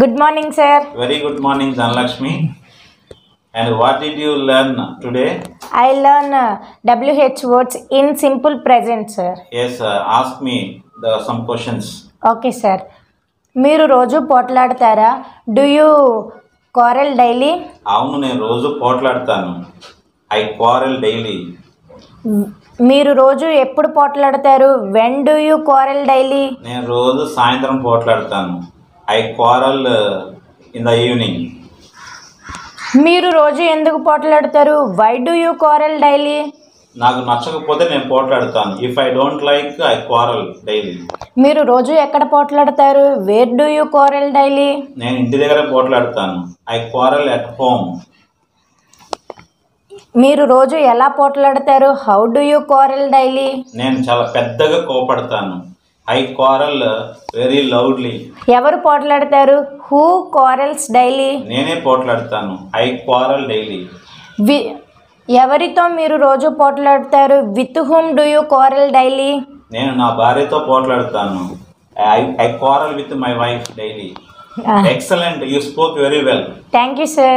Good morning, sir. Very good morning, Dhanlakshmi. And what did you learn today? I learn WH words in simple present, sir. Yes, ask me some questions. Okay, sir. మీరు రోజు పోట్లాడతారా? Do you quarrel daily? అవును, నేను రోజు పోట్లాడతాను. I quarrel daily. మీరు రోజు ఎప్పుడు పోట్లాడతారు? When do you quarrel daily? నేను రోజు సాయంత్రం పోట్లాడతాను. I quarrel in the evening. మీరు రోజు ఎందుకు పోట్లాడతారు? Why do you quarrel daily? నాకు నచ్చకపోతే నేను పోట్లాడతాను. If I don't like, I quarrel daily. మీరు రోజు ఎక్కడ పోట్లాడతారు? Where do you quarrel daily? నేను ఇంటి దగ్గర పోట్లాడతాను. I quarrel at home. మీరు రోజు ఎలా పోట్లాడతారు? How do you quarrel daily? నేను చాలా పెద్దగా కోపడతాను. I quarrel very loudly. ఎవరు పోట్లాడతారు? Who quarrels daily? నేనే పోట్లాడతాను. I quarrel daily. ఎవరితో మీరు రోజు పోట్లాడతారు? With whom do you quarrel daily? నేను నా భార్యతో పోట్లాడతాను. I quarrel with my wife daily. Excellent. You spoke very well. Thank you, sir.